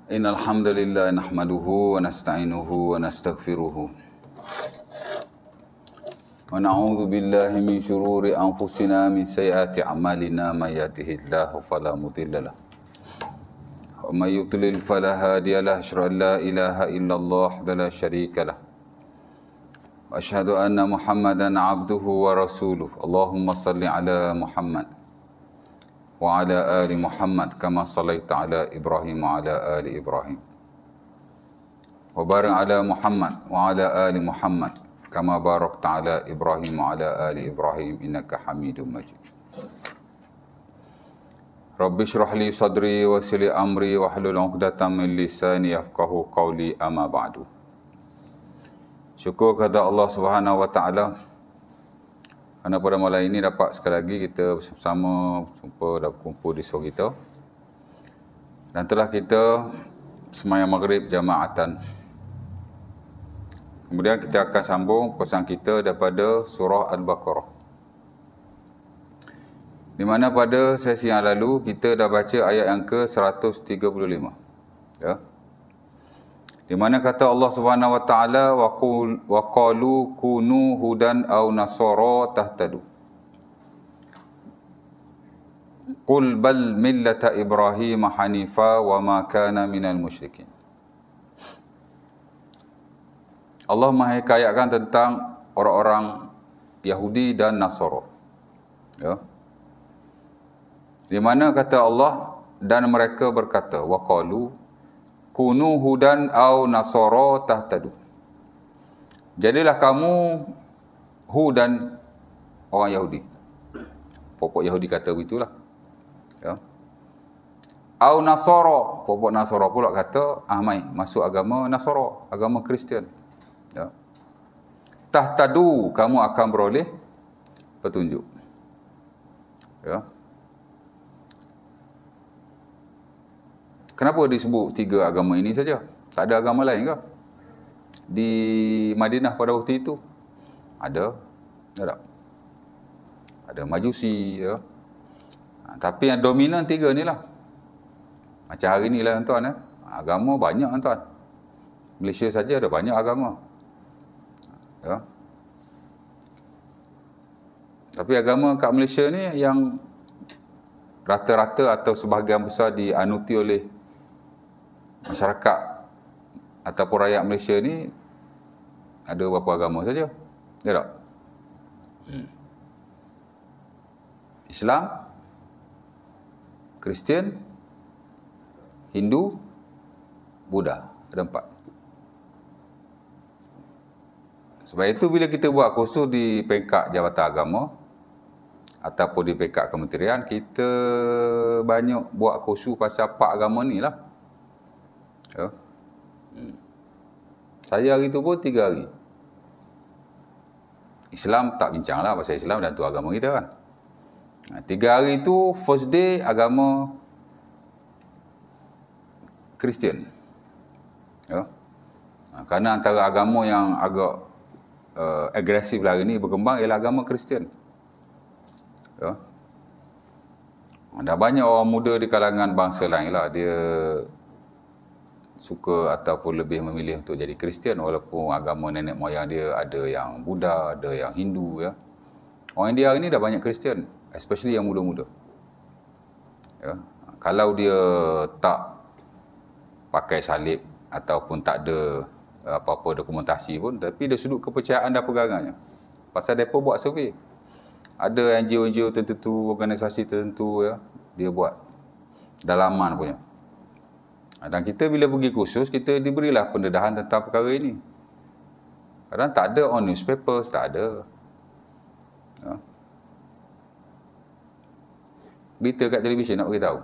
Innal hamdalillah nahmaduhu wa nasta'inuhu wa nastaghfiruh. Wa na'udzu billahi min shururi anfusina min sayyiati a'malina may yahdihillahu fala mudilla lahu wa may yudlil fala hadiya lahu. Asyhadu an la ilaha illallah wa la syarika lahu. Wa asyhadu anna Muhammadan 'abduhu wa rasuluh. Allahumma shalli ala Muhammad wa ala ali Muhammad kama sallaita ala Ibrahim wa ala ali Ibrahim. Wa barik ala Muhammad wa ala ali Muhammad kama barakta ala Ibrahim wa ala ali Ibrahim innaka Hamidum Majid. Rabbi shrah li sadri wa yassir li amri wa hlul 'uqdatam min lisani yafqahu qawli, amma ba'du. Syukur kepada Allah Subhanahu wa taala kerana pada malam ini dapat sekali lagi kita bersama dan berkumpul di surau kita. Dan telah kita sembahyang maghrib jamaatan. Kemudian kita akan sambung pesan kita daripada surah Al-Baqarah. Di mana pada sesi yang lalu kita dah baca ayat yang ke-135. Ya. Di mana kata Allah Subhanahu wa taala wa qalu kunu hudan aw nasara tahtadu. Qul bal millata Ibrahim hanifa wa ma kana minal musyrikin. Allah menghikayatkan tentang orang-orang Yahudi dan Nasara. Ya. Di mana kata Allah, dan mereka berkata wa qalu kunu hudan au nasara tahtadu. Jadilah kamu hudan, orang Yahudi. Pokok Yahudi kata begitulah. Ya. Au nasara, pokok Nasara pula kata, mai masuk agama Nasara, agama Kristian. Ya. Tahtadu, kamu akan beroleh petunjuk. Ya. Kenapa disebut tiga agama ini saja? Tak ada agama lain ke? Di Madinah pada waktu itu ada, tak? Ada Majusi, ya. Tapi yang dominan tiga ni lah. Macam hari ni lah tuan, agama banyak tuan. Malaysia saja ada banyak agama. Ya. Tapi agama kat Malaysia ni yang rata-rata atau sebahagian besar dianuti oleh masyarakat ataupun rakyat Malaysia ni ada berapa agama saja? Ya tak? Islam, Kristian, Hindu, Buddha. Ada 4. Sebab itu bila kita buat kursus di peringkat Jabatan Agama ataupun di peringkat kementerian, kita banyak buat kursus pasal 4 agama ni lah. Ya. Saya hari tu pun 3 hari. Islam tak bincang lah pasal Islam dan tu agama kita kan. 3 hari tu first day agama Kristian. Ya. Kerana antara agama yang agak agresif lah hari ni berkembang ialah agama Kristian. Ya. Dah banyak orang muda di kalangan bangsa lain lah, dia suka ataupun lebih memilih untuk jadi Kristian walaupun agama nenek moyang dia ada yang Buddha, ada yang Hindu. Ya. Orang India hari ni dah banyak Kristian, especially yang muda-muda. Ya. Kalau dia tak pakai salib ataupun tak ada apa-apa dokumentasi pun, tapi dia sudut kepercayaan dan pegangannya. Pasal mereka buat survey. Ada NGO-NGO tertentu, organisasi tertentu, ya, dia buat dalaman punya. Dan kita bila pergi kursus, kita diberilah pendedahan tentang perkara ini. Kadang tak ada on newspapers, tak ada. Ya. Berita kat televisyen nak beritahu.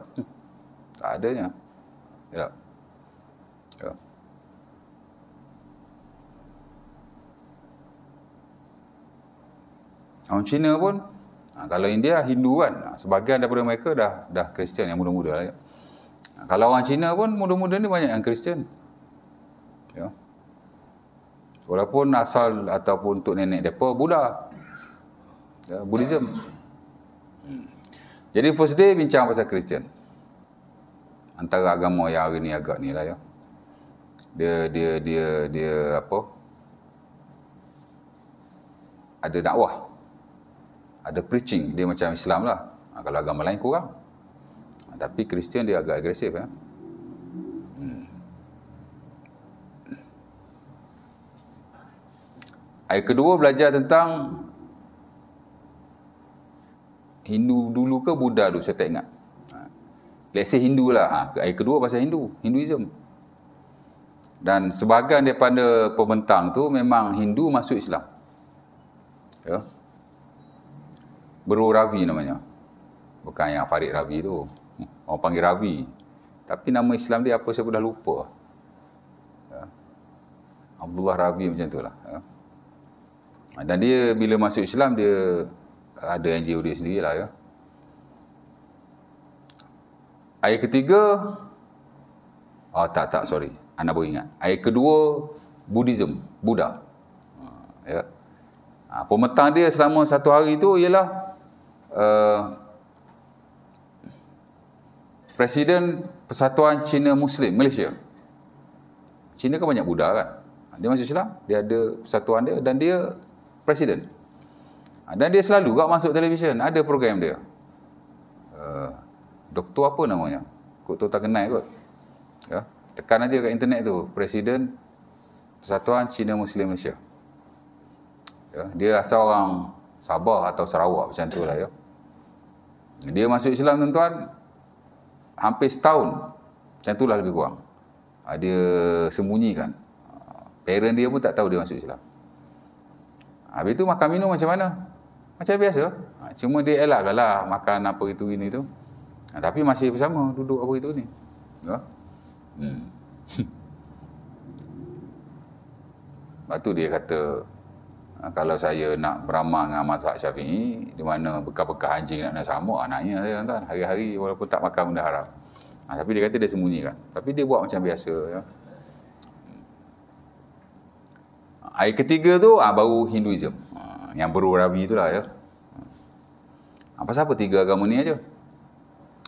Tak adanya. Ya. Ya. Orang Cina pun, kalau India Hindu kan, sebahagian daripada mereka dah Kristian yang muda-muda lah. Ya. Kalau orang Cina pun muda-muda ni banyak yang Kristian. Ya. Walaupun asal ataupun untuk nenek mereka Buddha. Ya, Buddhism. Jadi first day bincang pasal Kristian. antara agama yang hari ni agak ni lah ya. Dia apa? Ada dakwah. Ada preaching, dia macam Islam lah. Kalau agama lain kurang. Tapi Kristian dia agak agresif ya. Ayat kedua belajar tentang Hindu dulu ke Buddha dulu, saya tak ingat. Let's say Hindu lah. Ayat kedua pasal Hinduism. Dan sebahagian daripada pembentang tu memang Hindu masuk Islam. Ya. Bro Ravi namanya. Bukan yang Farid Ravi tu. Orang panggil Ravi. Tapi nama Islam dia apa saya pun dah lupa. Ya. Abdullah Ravi macam tu lah. Ya. Dan dia bila masuk Islam dia ada NGO dia sendiri lah ya. Ayat ketiga, sorry. Anda baru ingat. Ayat kedua, Buddhism, Buddha. Ya. Pemetang dia selama satu hari itu ialah Presiden Persatuan Cina Muslim Malaysia. Cina kan banyak Buddha kan. Dia masuk Islam, dia ada persatuan dia dan dia presiden. Dan dia selalu kat masuk televisyen, ada program dia. Doktor apa namanya? Kok tu tak kenal kot. Ya, tekan aja kat internet tu, Presiden Persatuan Cina Muslim Malaysia. Ya, dia asal orang Sabah atau Sarawak macam tu lah ya. Dia masuk Islam tuan-tuan hampir setahun. Macam tu lah lebih kurang. Dia sembunyikan. Parent dia pun tak tahu dia masuk Islam. Habis tu makan minum macam mana? Macam biasa. Cuma dia elakkan lah makan apa itu ini tu. Tapi masih bersama duduk apa itu ni. Ya? Lepas tu dia kata, kalau saya nak beramal dengan mazhab Syafi'i, di mana bekas-bekas anjing nak sama, anaknya saya tuan, hari-hari walaupun tak makan benda haram. Tapi dia kata dia sembunyikan. Tapi dia buat macam biasa. Ya? Ayat ketiga tu baru Hinduism. Yang Bro Ravi tu lah ya. Pasal apa tiga agama ni aja?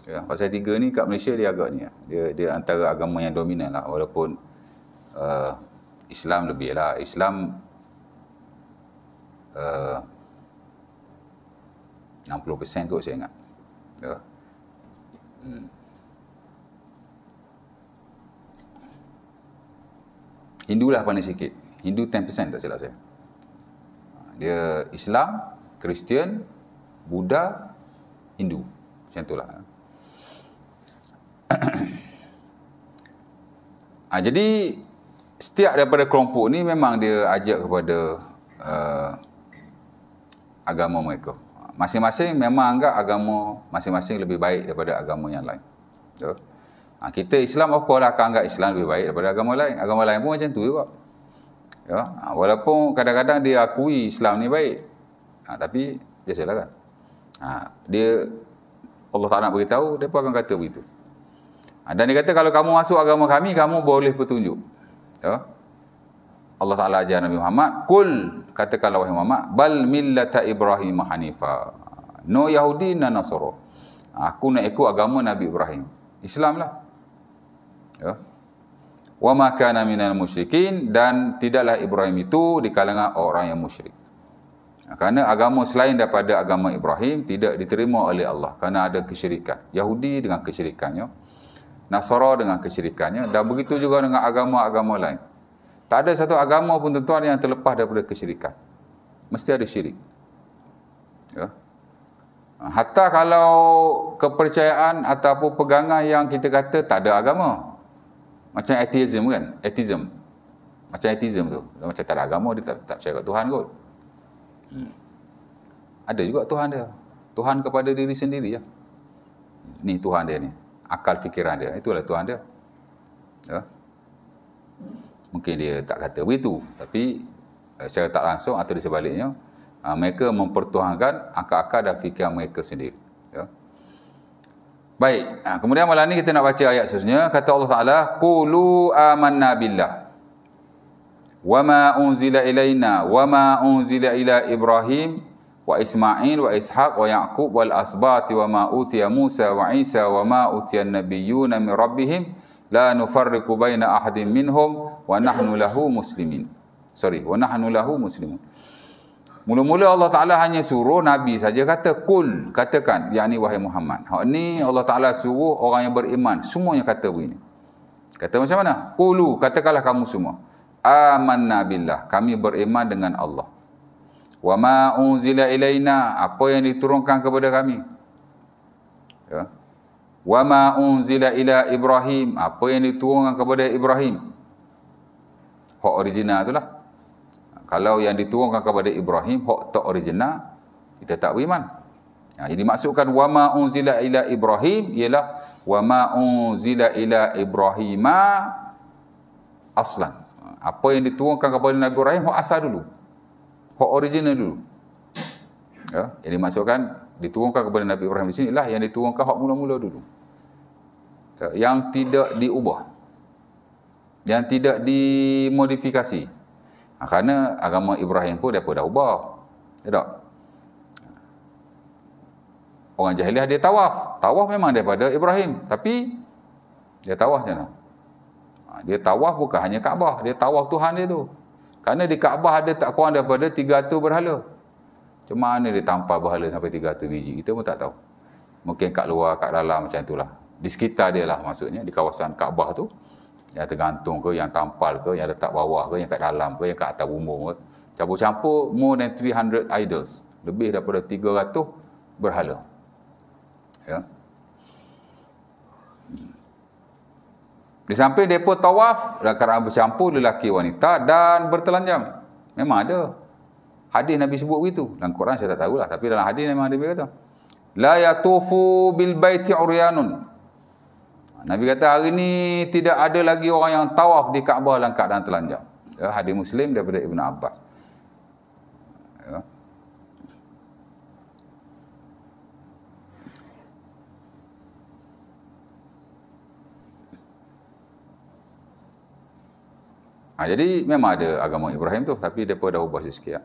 Ya, pasal tiga ni kat Malaysia dia agak ni. Dia antara agama yang dominan lah. Walaupun Islam lebih lah. Islam 60% kot saya ingat. Ya. Hindu lah paling sikit. Hindu 10% tak silap saya. Dia Islam, Kristian, Buddha, Hindu. Macam itulah. Jadi setiap daripada kelompok ni memang dia ajak kepada agama mereka. Masing-masing memang anggap agama masing-masing lebih baik daripada agama yang lain. So, kita Islam apalah akan anggap Islam lebih baik daripada agama lain. Agama lain pun macam tu juga. Ya, walaupun kadang-kadang dia akui Islam ni baik. Tapi biasalah kan. Dia Allah tak nak beritahu, dia pun akan kata begitu. Dan dia kata kalau kamu masuk agama kami, kamu boleh petunjuk. Ya. Allah Ta'ala ajar Nabi Muhammad, "Qul," katakanlah wahai Muhammad, "bal millata Ibrahim hanifa." No Yahudi na Nasara. Aku nak ikut agama Nabi Ibrahim. Islam lah. Ya. Wa ma kana minal musyrikin, dan tidaklah Ibrahim itu di kalangan orang yang musyrik. Kerana agama selain daripada agama Ibrahim tidak diterima oleh Allah kerana ada kesyirikan. Yahudi dengan kesyirikannya, Nasara dengan kesyirikannya, dan begitu juga dengan agama-agama lain. Tak ada satu agama pun tuan-tuan yang terlepas daripada kesyirikan. Mesti ada syirik. Ya. Hatta kalau kepercayaan ataupun pegangan yang kita kata tak ada agama. Macam atheism kan? Macam atheism tu. Macam tak ada agama, dia tak percaya kat Tuhan kot. Ada juga Tuhan dia. Tuhan kepada diri sendiri ya. Ni Tuhan dia ni. Akal fikiran dia. Itulah Tuhan dia. Ya. Mungkin dia tak kata begitu. Tapi secara tak langsung atau di sebaliknya, mereka mempertuhankan akal-akal dan fikiran mereka sendiri. Ya. Baik, kemudian malam ni kita nak baca ayat seterusnya. Kata Allah Ta'ala, "Qulu amanna billah wa ma unzila ilaina wa ma unzila ila Ibrahim wa Ismail wa Ishaq wa Yaqub wal asbati wa ma utiya Musa wa Isa wa ma utiya an-nabiyyuna min rabbihim la nufarriqu baina ahadin minhum wa nahnu lahu muslimin. Wa nahnu lahu muslimun. Mula-mula Allah Ta'ala hanya suruh Nabi saja kata kul, katakan, yakni wahai Muhammad. Hak ni Allah Ta'ala suruh orang yang beriman semuanya kata begini. Kata macam mana? Qulu, katakanlah kamu semua. Amanna billah, kami beriman dengan Allah. Wa ma unzila ilaina, apa yang diturunkan kepada kami. Ya. Wa ma unzila ila Ibrahim, apa yang diturunkan kepada Ibrahim. Hak original itulah. Kalau yang diturunkan kepada Ibrahim, hak tak original, kita tak beriman. Jadi maksudkan wa ma unzila ila Ibrahim ialah wa ma unzila ila Ibrahima aslan. Apa yang diturunkan kepada Nabi Ibrahim hak asal dulu. Hak original dulu. Ya, jadi maksudkan diturunkan kepada Nabi Ibrahim di sini lah yang diturunkan hak mula-mula dulu. Ya, yang tidak diubah. Yang tidak dimodifikasi. Kerana agama Ibrahim pun dia pun dah ubah. Ya tak? Orang jahiliah dia tawaf. Tawaf memang daripada Ibrahim. Tapi dia tawaf macam mana? Dia tawaf bukan hanya Kaabah. Dia tawaf Tuhan dia tu. Kerana di Kaabah ada tak kurang daripada 300 berhala. Macam mana dia tampal berhala sampai 300 biji? Kita pun tak tahu. Mungkin kat luar, kat dalam macam itulah. Di sekitar dia lah maksudnya. Di kawasan Kaabah tu. Yang tergantung ke, yang tampal ke, yang letak bawah ke, yang kat dalam ke, yang kat atas bumbung ke. Campur-campur more than 300 idols. Lebih daripada 300 berhala. Ya. Di samping mereka tawaf, dalam keadaan bercampur lelaki wanita dan bertelanjang. Memang ada. Hadis Nabi sebut begitu. Dalam Quran saya tak tahulah. Tapi dalam hadis memang Nabi kata. La yatufu bil baiti uryanun. Nabi kata hari ni tidak ada lagi orang yang tawaf di Kaabah dalam keadaan telanjang. Ya, hadis Muslim daripada Ibn Abbas. Ya. Jadi memang ada agama Ibrahim tu, tapi depa dah ubah sikit.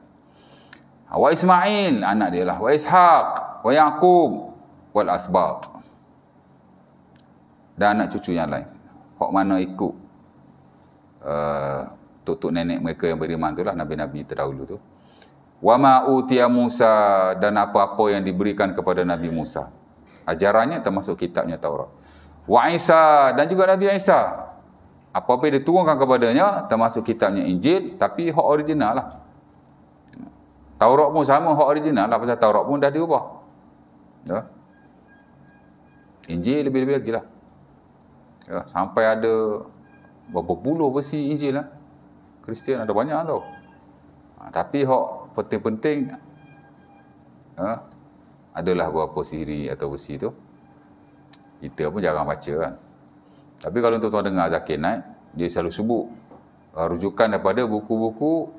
Wa Ismail, anak dia lah. Wa Ishaq, wa Yaqub, wal asbat. Dan anak cucu yang lain. Hak mana ikut tok-tok nenek mereka yang beriman itulah Nabi-Nabi terdahulu tu. Wa ma utiya Musa, dan apa-apa yang diberikan kepada Nabi Musa. Ajarannya termasuk kitabnya Taurat. Wa Isa, dan juga Nabi Isa. Apa-apa yang diturunkan kepadanya termasuk kitabnya Injil, tapi hak original lah. Taurat pun sama hak original lah, pasal Taurat pun dah diubah. Ya. Injil lebih-lebih lagi lah. Ya, sampai ada berapa puluh versi Injil lah. Kristian ada banyak tau. Tapi hak penting-penting adalah berapa siri atau versi tu. Kita pun jarang baca kan. Tapi kalau tuan-tuan dengar Zakir Naik, dia selalu sebut rujukan daripada buku-buku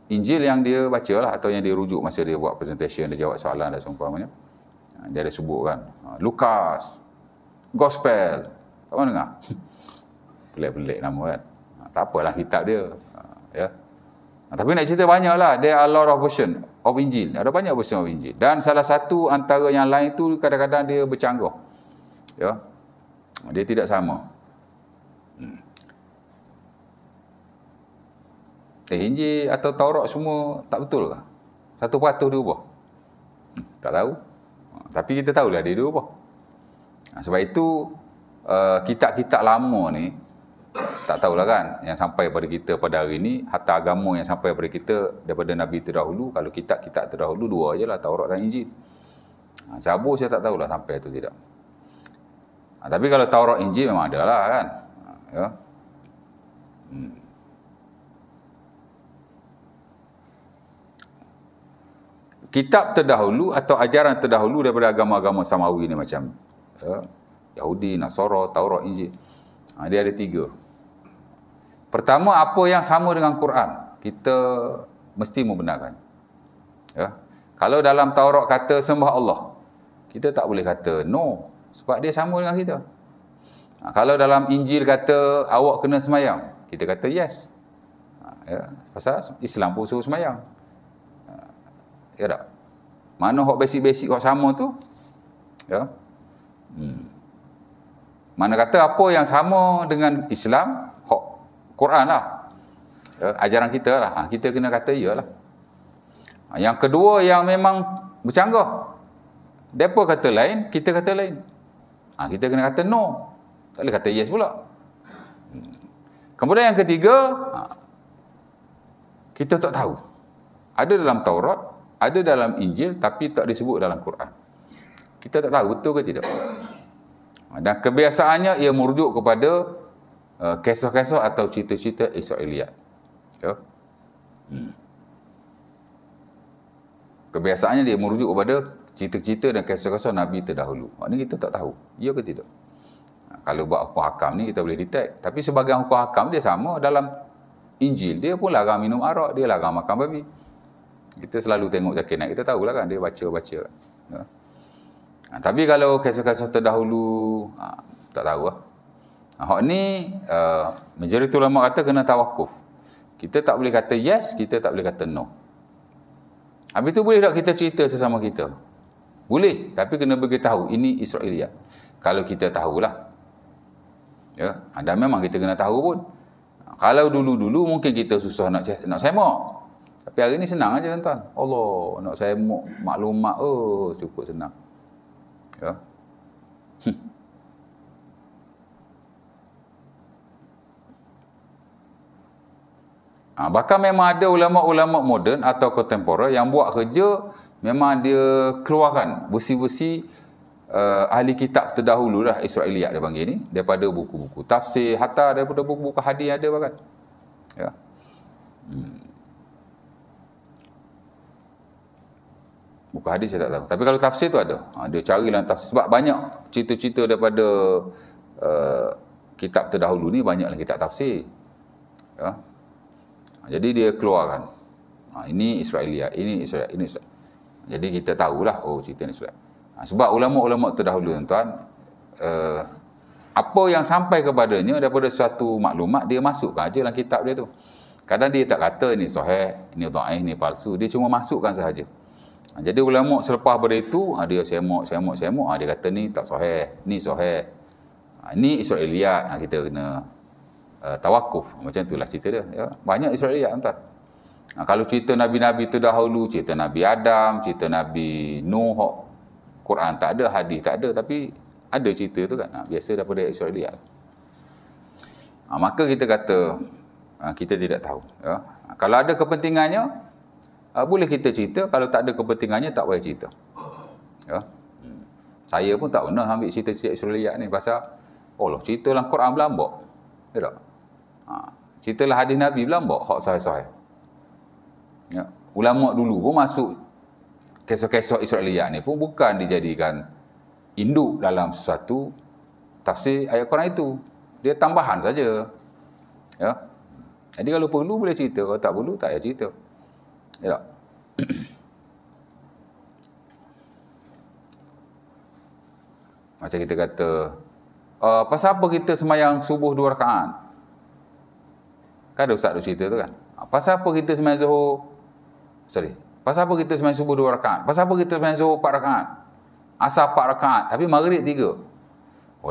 Injil yang dia baca lah, atau yang dia rujuk masa dia buat presentation, dia jawab soalan dan seumpamanya. Dia ada sebut kan. Lukas, Gospel. Tak pernah dengar? Pelik-pelik nama kan. Tak apalah kitab dia. Ya. Tapi nak cerita banyak lah. There are a lot of version of Injil. Ada banyak version of Injil. Dan salah satu antara yang lain tu kadang-kadang dia bercanggah. Ya. Dia tidak sama. Injil atau Taurat semua tak betul ke? Satu patuh dia ubah? Tak tahu. Tapi kita tahulah dia ubah. Sebab itu kitab-kitab lama ni tak tahulah kan yang sampai pada kita pada hari ni, hatta agama yang sampai pada kita daripada Nabi terdahulu. Kalau kitab-kitab terdahulu dua je lah, Taurat dan Injil. Zabur saya tak tahulah sampai tu tidak. Tapi kalau Taurat Injil memang ada lah kan. Ya. Kitab terdahulu atau ajaran terdahulu daripada agama-agama Samawi ni macam Yahudi, Nasara, Taurat, Injil. Dia ada 3. Pertama, apa yang sama dengan Quran, kita mesti membenarkan. Ya. Kalau dalam Taurat kata sembah Allah, kita tak boleh kata no, sebab dia sama dengan kita. Kalau dalam Injil kata awak kena semayang, kita kata yes. Ya. Pasal Islam pun suruh semayang. Ya tak? Mana hak basic-basic hak sama tu? Ya. Mana kata apa yang sama dengan Islam, hak Quran lah. Ya, ajaran kita lah. Kita kena kata iyalah. Yang kedua yang memang bercanggah. Depa kata lain, kita kata lain. Kita kena kata no. Tak boleh kata yes pula. Kemudian yang ketiga, kita tak tahu. Ada dalam Taurat, ada dalam Injil, tapi tak disebut dalam Quran. Kita tak tahu betul ke tidak. Dan kebiasaannya ia merujuk kepada kisah-kisah atau cerita-cerita Israiliyat. Ya. Kebiasaannya dia merujuk kepada cerita-cerita dan kisah-kisah Nabi terdahulu. Ini kita tak tahu. Ya ke tidak? Kalau buat hukum hakam ni kita boleh detect. Tapi sebagian hukum hakam dia sama dalam Injil. Dia pun larang minum arak, dia larang makan babi. Kita selalu tengok Zakir Naik, kita tahulah kan dia baca-baca. Ya. Tapi kalau kisah-kisah terdahulu, tak tahu lah. Hak ni, majoriti ulama kata kena tawakuf. Kita tak boleh kata yes, kita tak boleh kata no. Habis tu boleh tak kita cerita sesama kita? Boleh, tapi kena beritahu ini Israiliyat. Kalau kita tahulah. Ya, dan memang kita kena tahu pun. Kalau dulu-dulu mungkin kita susah nak semak. Tapi hari ni senang aja tuan-tuan. Allah, nak semak maklumat, cukup senang. Ya. Bahkan memang ada ulama-ulama moden atau kontemporer yang buat kerja, memang dia keluarkan besi-besi ahli kitab terdahulu lah, Israiliyat dia panggil ni, daripada buku-buku tafsir, hatta daripada buku-buku hadis ada bahkan. Ya. Buku hadis saya tak tahu. Tapi kalau tafsir tu ada. Dia carilah tafsir. Sebab banyak cerita-cerita daripada kitab terdahulu ni, banyaklah kitab tafsir. Ya. Jadi dia keluarkan. Ini Israiliyat, ini Israiliyat, ini Israiliyat. Jadi kita tahulah, cerita ni Israiliyat. Sebab ulama-ulama terdahulu tuan-tuan, apa yang sampai kepadanya daripada suatu maklumat, dia masukkan aja dalam kitab dia tu. Kadang dia tak kata ini sahih, ini dhaif, ini palsu. Dia cuma masukkan sahaja. Jadi ulama selepas pada itu, dia semak, dia kata ni tak sahih, ni sahih. Ni Israiliyat, kita kena tawakuf. Macam itulah cerita dia. Ya. Banyak Israiliyat tuan. Kalau cerita Nabi-Nabi terdahulu, cerita Nabi Adam, cerita Nabi Nuh, Quran tak ada, hadis tak ada, tapi ada cerita tu kan. Biasa daripada Israiliyat. Maka kita kata, kita tidak tahu. Ya. Kalau ada kepentingannya, boleh kita cerita. Kalau tak ada kepentingannya, tak boleh cerita. Ya. Saya pun tak pernah ambil cerita-cerita Israiliyat ni pasal, cerita dalam Quran berlambak. Ya tak? Cerita lah hadis Nabi berlambak, hak sahih-sahih. Ya. Ulama dulu pun masuk kisah-kisah Israiliyat ni pun bukan dijadikan induk dalam sesuatu tafsir ayat Quran itu. Dia tambahan saja. Ya. Jadi kalau perlu boleh cerita, kalau tak perlu tak payah cerita. Ya. Macam kita kata, pasal apa kita semayang subuh 2 rakaat? Kan ada ustaz tu cerita tu kan. Pasal apa kita semayang zuhur? Pasal apa kita semayang subuh 2 rakaat? Pasal apa kita semayang zuhur 4 rakaat? Asar 4 rakaat, tapi maghrib 3.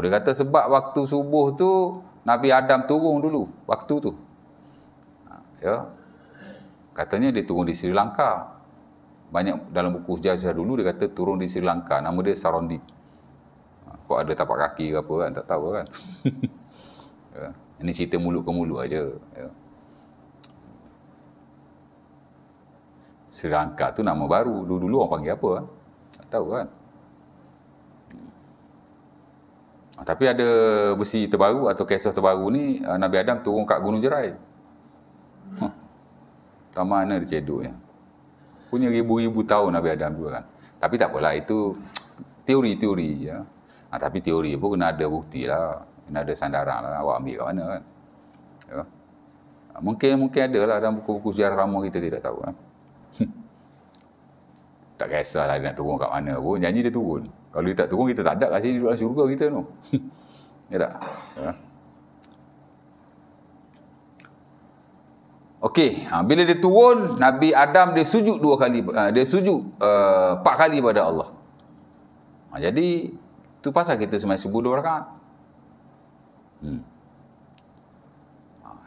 Dia kata sebab waktu subuh tu Nabi Adam turun dulu waktu tu. Ya. Katanya dia turun di Sri Lanka. Banyak dalam buku sejarah dulu dia kata turun di Sri Lanka, nama dia Sarondip. Kok ada tapak kaki ke apa kan, tak tahu kan. Ya. Ini cerita mulut ke mulut aja. Ya. Sri Lanka tu nama baru. Dulu-dulu orang panggil apa kan? Tak tahu kan. Tapi ada besi terbaru atau kisah terbaru ni, Nabi Adam turun kat Gunung Jerai. Tak mana dia cedoknya. Punya ribu-ribu tahun Nabi Adam juga kan. Tapi tak apalah, itu teori-teori. Ya. Tapi teori pun kena ada bukti lah. Kena ada sandaran lah. Awak ambil kat mana kan. Ya. Mungkin ada lah dalam buku-buku sejarah lama kita tidak tahu kan. Tak kisahlah dia nak turun kat mana pun. Janji dia turun. Kalau dia tak turun, kita tak ada kat sini duduk dalam syurga kita tu. Ya tak? Ya. Okey, bila dia turun, Nabi Adam dia sujud 2 kali, dia sujud 4 kali pada Allah. Jadi tu pasal kita sembahyang subuh 2 rakaat.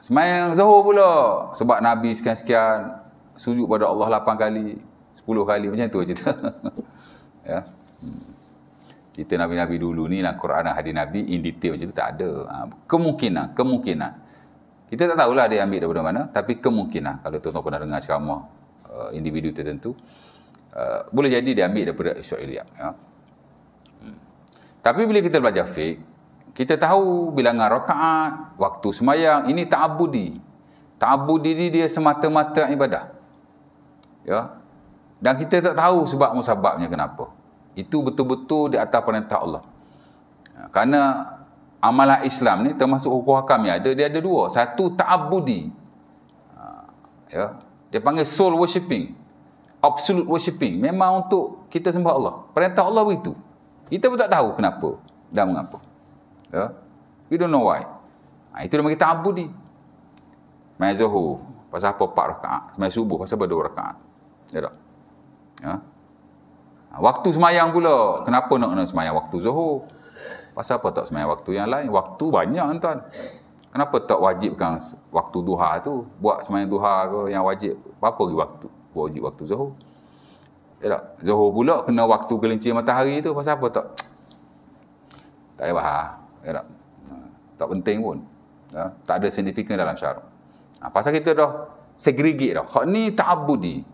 Sembahyang Zuhur pula, sebab Nabi sekian-sekian sujud pada Allah 8 kali, 10 kali, macam tu cerita. Ya. Kita Nabi-Nabi dulu ni lah, Quran dan hadis Nabi in detail macam tu tak ada. Kemungkinan. Kita tak tahulah dia ambil daripada mana, tapi kemungkinan, kalau tuan-tuan pernah dengar ceramah individu tertentu, boleh jadi dia ambil daripada Israiliyat. Ya. Tapi bila kita belajar fiqh, kita tahu bilangan rakaat, waktu sembahyang, ini ta'abudi. Ta'abudi ni dia semata-mata ibadah. Ya. Dan kita tak tahu sebab musababnya kenapa. Itu betul-betul di atas perintah Allah. Kerana amalan Islam ni termasuk hukum hakam yang ada, dia ada 2. Satu ta'abudi. Ya. Dia panggil soul worshipping. Absolute worshipping. Memang untuk kita sembah Allah. Perintah Allah begitu. Kita pun tak tahu kenapa dan mengapa. Ya. We don't know why. Itu dia panggil ta'abudi. Sembahyang Zuhur, pasal apa 4 rakaat? Sembahyang subuh, pasal apa 2 rakaat? Ya tak? Ya. Waktu sembahyang pula, kenapa nak kena sembahyang waktu Zuhur? Pasal apa tak sembahyang waktu yang lain? Waktu banyak tuan. Kenapa tak wajibkan waktu duha tu? Buat sembahyang duha ke yang wajib? Apa lagi waktu? Wajib waktu Zuhur. Ya tak? Zuhur pula kena waktu gelincir matahari tu, pasal apa tak? Tak payah bahas. Ya tak? Tak penting pun. Ya? Tak ada signifikan dalam syarak. Pasal kita dah segregate dah. Hak ni ta'abudi.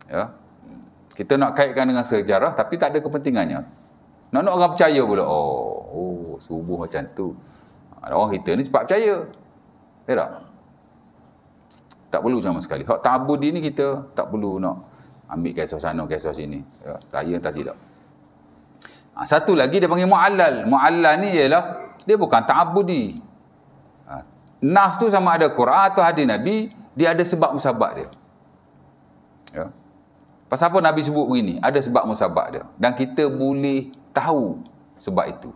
Ya. Kita nak kaitkan dengan sejarah tapi tak ada kepentingannya. Nak orang percaya pula. Oh, subuh macam tu. Orang kita ni cepat percaya. Ya tak? Tak perlu sama sekali. Hak ta'abudi ni kita tak perlu nak ambil kisah sana, kisah sini. Ya, saya entah tidak. Satu lagi dia panggil mu'allal. Mu'allal ni ialah dia bukan ta'abudi. Nas tu sama ada Quran atau hadis Nabi, dia ada sebab musabab dia. Ya. Pasal apa Nabi sebut begini? Ada sebab musabab dia. Dan kita boleh tahu sebab itu.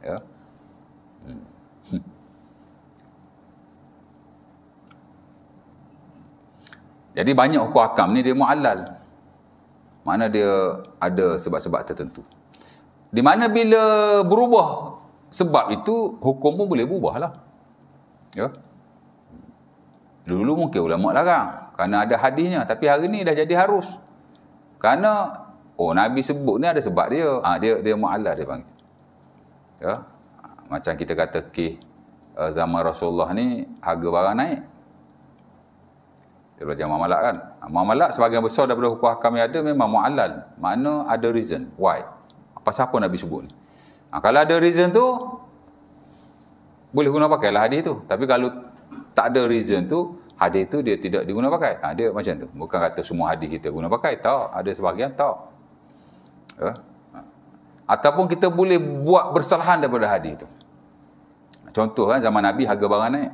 Ya. Jadi banyak hukum hakam ni dia mu'allal. Mana dia ada sebab-sebab tertentu. Di mana bila berubah sebab itu, hukum pun boleh berubah lah. Ya. Dulu mungkin ulama larang kerana ada hadisnya, tapi hari ni dah jadi harus. Kerana Nabi sebut ni ada sebab dia. Dia mu'allal dia panggil. Ya. Macam kita kata zaman Rasulullah ni harga barang naik. Dia belajar muamalat kan. Muamalat sebahagian besar daripada hukum hakam yang ada memang mu'allal. Makna ada reason. Why? Pasal apa Nabi sebut ni? Kalau ada reason tu, boleh guna pakailah hadis tu. Tapi kalau tak ada reason tu, hadis tu dia tidak diguna pakai. Dia macam tu. Bukan kata semua hadis kita guna pakai. Tak. Ada sebahagian tak. Ya? Ataupun kita boleh buat bersalahan daripada hadis tu. Contoh kan, zaman Nabi harga barang naik.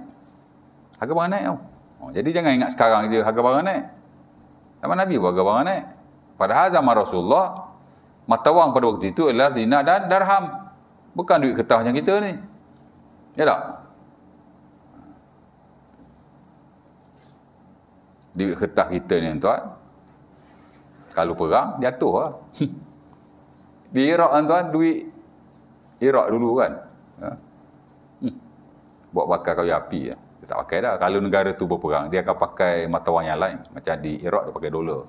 Harga barang naik tau. Jadi jangan ingat sekarang je harga barang naik. Zaman Nabi harga barang naik. Padahal zaman Rasulullah, mata wang pada waktu itu adalah dinar dan darham. Bukan duit kertas macam kita ni. Ya tak? Duit kertas kita ni tuan, kalau perang, jatuh lah. Di Iraq tuan, duit Iraq dulu kan. Buat bakar kayu api ya. Dia tak pakai dah. Kalau negara tu berperang, dia akan pakai mata wang yang lain. Macam di Iraq dia pakai dolar.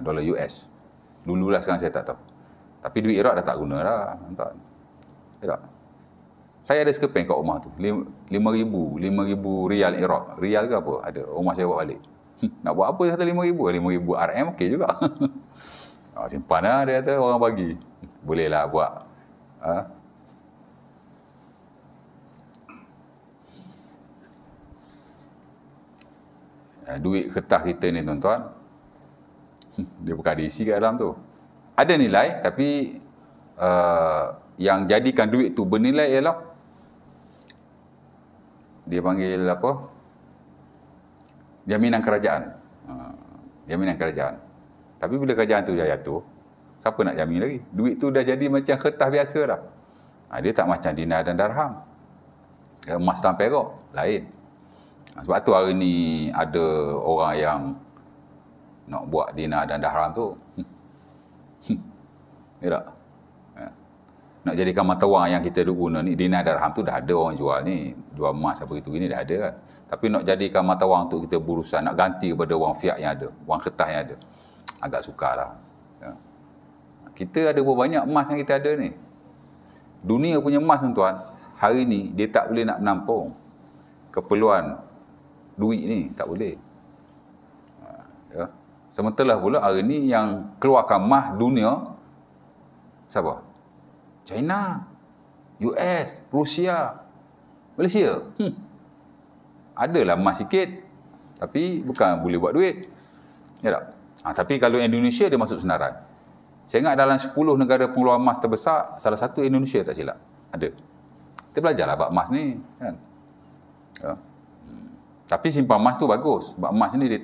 Dolar US. Dululah, sekarang saya tak tahu. Tapi duit Iraq dah tak guna dah. Tuan. Ya tak? Saya ada sekeping kat rumah tu. 5,000 rial Iraq. Rial ke apa? Ada. Rumah saya bawa balik. Nak buat apa kata 5,000? 5,000 RM okey juga. Simpan lah dia kata orang bagi. Boleh lah buat. Duit kertas kita ni tuan-tuan, dia bukan diisi kat dalam tu. Ada nilai, tapi yang jadikan duit tu bernilai ialah dia panggil apa? Jaminan kerajaan. Jaminan kerajaan. Tapi bila kerajaan tu dah jatuh, siapa nak jamin lagi? Duit tu dah jadi macam kertas biasa dah. Dia tak macam dinar dan darham. Emas dan perak, lain. Sebab tu hari ni ada orang yang nak buat dinar dan darham tu. Ya tak? Ya. Nak jadikan mata wang yang kita duk guna ni, dinar darham tu dah ada orang jual ni. Jual emas apa gitu gini dah ada kan. Tapi nak jadikan mata wang tu kita berusaha nak ganti kepada wang fiat yang ada, wang kertas yang ada. Agak sukarlah. Ya. Kita ada berapa banyak emas yang kita ada ni. Dunia punya emas tuan-tuan, hari ni dia tak boleh nak menampung keperluan duit ni, tak boleh. Ya. Sementara pula hari ni yang keluarkan emas dunia siapa? China, US, Rusia, Malaysia. Adalah emas sikit, tapi bukan boleh buat duit. Ya tak? Tapi kalau Indonesia dia masuk senarai. Saya ingat dalam 10 negara pengeluar emas terbesar, salah satu Indonesia tak silap. Ada. Kita belajarlah bab emas ni. Kan? Ya. Tapi simpan emas tu bagus. Sebab emas ni dia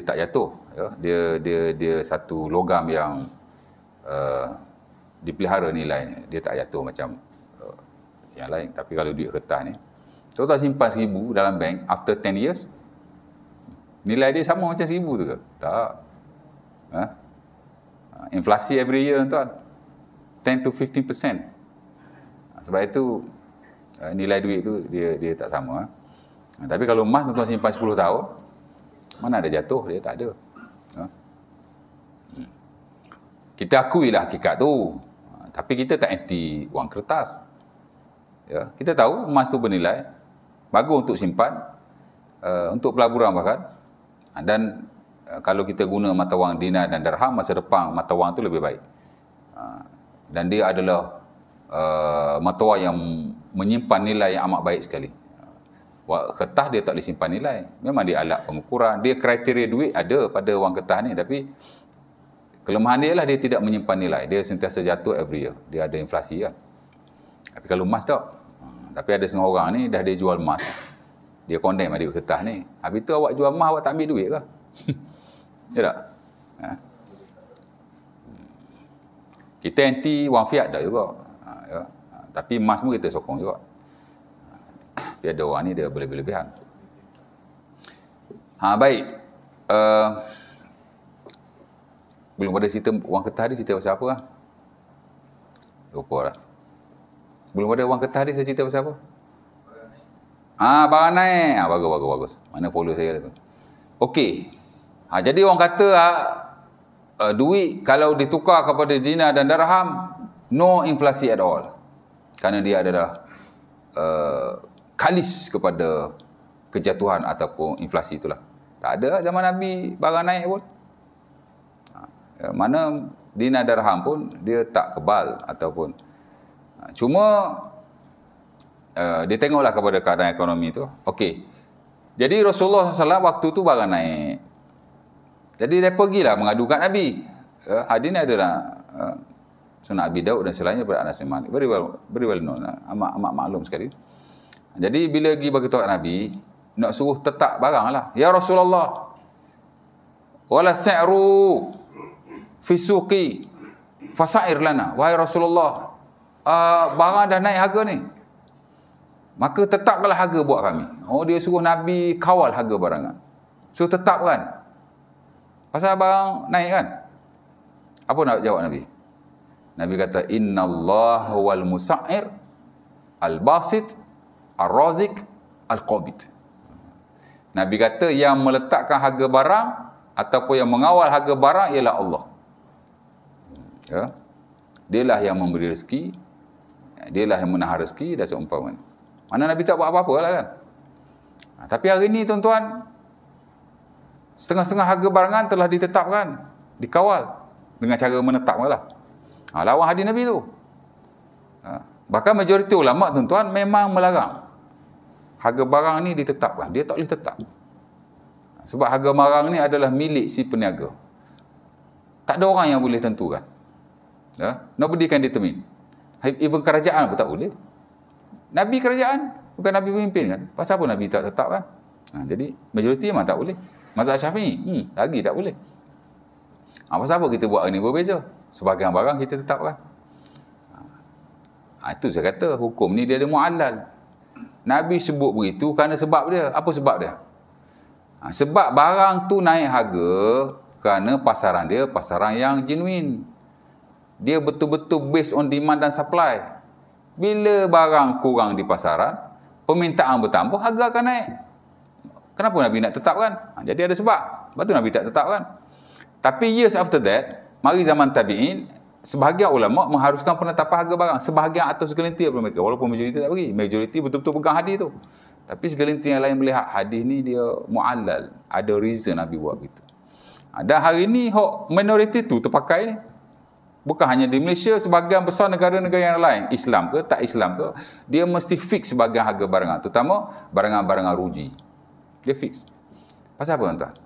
tak jatuh. Ya. Dia satu logam yang dipelihara nilainya. Dia tak jatuh macam yang lain. Tapi kalau duit kertas ni, so tak simpan 1,000 dalam bank, after 10 years, nilai dia sama macam 1,000 tu ke? Tak. Ha? Inflasi every year tuan, 10 to 15%. Sebab itu nilai duit tu dia tak sama. Tapi kalau emas tuan simpan 10 tahun, mana ada jatuh, dia tak ada. Kita akuilah hakikat tu. Tapi kita tak anti wang kertas. Ya, kita tahu emas tu bernilai, bagus untuk simpan, untuk pelaburan bahkan. Dan kalau kita guna mata wang dinar dan darham, masa depan mata wang tu lebih baik. Dan dia adalah mata wang yang menyimpan nilai yang amat baik sekali. Kertas dia tak boleh simpan nilai. Memang dia alat pengukuran, dia kriteria duit ada pada wang kertas ni, tapi kelemahan dia lah dia tidak menyimpan nilai. Dia sentiasa jatuh every year. Dia ada inflasi kan. Tapi kalau emas tak. Tapi ada setengah orang ni dah dia jual emas. Dia condemn duit kertas ni. Habis tu awak jual emas, awak tak ambil duit ke? Ya tak? Ha? Kita anti wang fiat dah juga. Ya. Tapi emas pun kita sokong juga. Tapi ada orang ni dia berlebihan. Baik. Belum ada cerita wang kertas ni, cerita pasal apa lah? Lupa lah. Belum ada wang kertas ni, saya cerita pasal apa? Barang naik. Bagus. Mana follow saya tu? Okey. Jadi orang kata duit kalau ditukar kepada dinar dan darham, no inflasi at all. Kerana dia adalah kalis kepada kejatuhan ataupun inflasi itulah. Tak ada zaman Nabi barang naik pun. Mana dinar darham pun dia tak kebal ataupun cuma dia tengoklah kepada keadaan ekonomi tu. Okey. Jadi Rasulullah SAW waktu tu barang naik. Jadi dia pergilah mengadu kat Nabi. Hadis ni adalah Sunan Abi Daud dan selainnya pada Anas bin Malik. Very well known. Amat maklum sekali. Jadi bila pergi bagi tahu Nabi, nak suruh tetap barang lah. Ya Rasulullah, wala sa'ru fi suqi fasair lana. Wahai Rasulullah, barang dah naik harga ni, maka tetapkanlah harga buat kami. Dia suruh Nabi kawal harga barangan. So tetapkan. Pasal barang naik kan. Apa nak jawab Nabi? Nabi kata, innallaha wal musa'ir al-basit ar-razik al-qabid. Nabi kata yang meletakkan harga barang ataupun yang mengawal harga barang ialah Allah. Ya. Dialah yang memberi rezeki, dialah yang menahan rezeki dan seumpamanya. Mana Nabi tak buat apa-apa lah kan. Tapi hari ni tuan-tuan, setengah-setengah harga barangan telah ditetapkan, dikawal dengan cara menetapkan lah. Lawan hadis Nabi tu. Bahkan majoriti ulama tuan-tuan memang melarang harga barang ni ditetapkan. Dia tak boleh tetap. Sebab harga barang ni adalah milik si peniaga. Tak ada orang yang boleh tentukan. Nobody can determine. Even kerajaan pun tak boleh. Nabi kerajaan, bukan Nabi pemimpin kan. Pasal apa Nabi tak tetapkan? Jadi majoriti memang tak boleh. Mazhab Syafi'i, lagi tak boleh. Pasal apa kita buat ini berbeza? Sebahagian barang kita tetapkan. Itu saya kata, hukum ni dia ada mu'allal. Nabi sebut begitu kerana sebab dia. Apa sebab dia? Sebab barang tu naik harga kerana pasaran dia pasaran yang genuine. Dia betul-betul based on demand dan supply. Bila barang kurang di pasaran, permintaan bertambah, harga akan naik. Kenapa Nabi nak tetapkan? Jadi ada sebab. Sebab tu Nabi tak tetapkan. Tapi years after that, mari zaman tabi'in, sebahagian ulama mengharuskan penetapan harga barang. Sebahagian atau segelintir daripada mereka. Walaupun majoriti tak bagi. Majoriti betul-betul pegang hadis tu. Tapi segelintir yang lain melihat hadis ni dia mu'allal. Ada reason Nabi buat begitu. Dan hari ni minoriti tu terpakai ni. Bukan hanya di Malaysia, sebahagian besar negara-negara yang lain, Islam ke tak Islam ke, dia mesti fix sebahagian harga barangan, terutama barangan-barangan ruji. Dia fix. Pasal apa tuan-tuan?